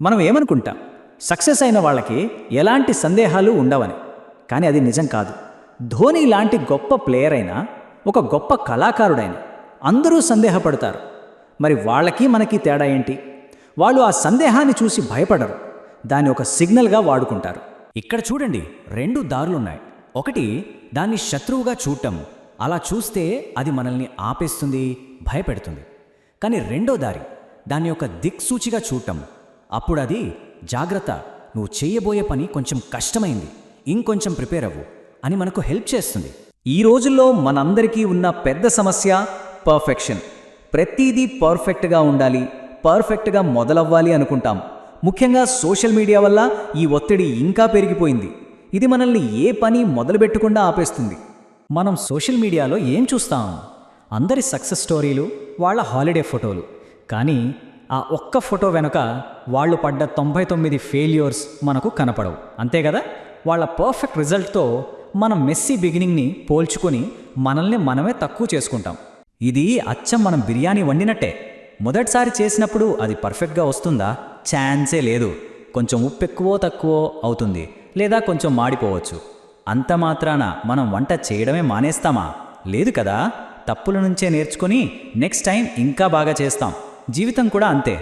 మనం ఏమనుకుంటాం, సక్సెస్ అయిన వాళ్ళకి ఎలాంటి సందేహాలు ఉండవని. కానీ అది నిజం కాదు. ధోని లాంటి గొప్ప ప్లేయర్ అయినా, ఒక గొప్ప కళాకారుడైనా అందరూ సందేహపడతారు. మరి వాళ్ళకి మనకి తేడా ఏంటి? వాళ్ళు ఆ సందేహాన్ని చూసి భయపడరు, దాన్ని ఒక సిగ్నల్గా వాడుకుంటారు. ఇక్కడ చూడండి, రెండు దారులున్నాయి. ఒకటి దాన్ని శత్రువుగా చూడటం, అలా చూస్తే అది మనల్ని ఆపేస్తుంది, భయపెడుతుంది. కానీ రెండో దారి దాన్ని ఒక దిక్సూచిగా చూడటం, అప్పుడు అది జాగ్రత్త, నువ్వు చేయబోయే పని కొంచెం కష్టమైంది, ఇంకొంచెం ప్రిపేర్ అవ్వు అని మనకు హెల్ప్ చేస్తుంది. ఈ రోజుల్లో మనందరికీ ఉన్న పెద్ద సమస్య పర్ఫెక్షన్. ప్రతిదీ పర్ఫెక్ట్గా ఉండాలి, పర్ఫెక్ట్గా మొదలవ్వాలి అనుకుంటాం. ముఖ్యంగా సోషల్ మీడియా వల్ల ఈ ఒత్తిడి ఇంకా పెరిగిపోయింది. ఇది మనల్ని ఏ పని మొదలుపెట్టకుండా ఆపేస్తుంది. మనం సోషల్ మీడియాలో ఏం చూస్తాం? అందరి సక్సెస్ స్టోరీలు, వాళ్ళ హాలిడే ఫోటోలు. కానీ ఆ ఒక్క ఫోటో వెనుక వాళ్ళు పడ్డ 99 ఫెయిల్యూర్స్ మనకు కనపడవు, అంతే కదా? వాళ్ళ పర్ఫెక్ట్ రిజల్ట్తో మనం మెస్సీ బిగినింగ్ని పోల్చుకొని మనల్ని మనమే తక్కువ చేసుకుంటాం. ఇది అచ్చం మనం బిర్యానీ వండినట్టే. మొదటిసారి చేసినప్పుడు అది పర్ఫెక్ట్గా వస్తుందా? ఛాన్సే లేదు. కొంచెం ఉప్పు ఎక్కువో తక్కువో అవుతుంది, లేదా కొంచెం మాడిపోవచ్చు. అంత మాత్రాన మనం వంట చేయడమే మానేస్తామా? లేదు కదా. తప్పుల నుంచే నేర్చుకొని నెక్స్ట్ టైం ఇంకా బాగా చేస్తాం. జీవితం కూడా అంతే.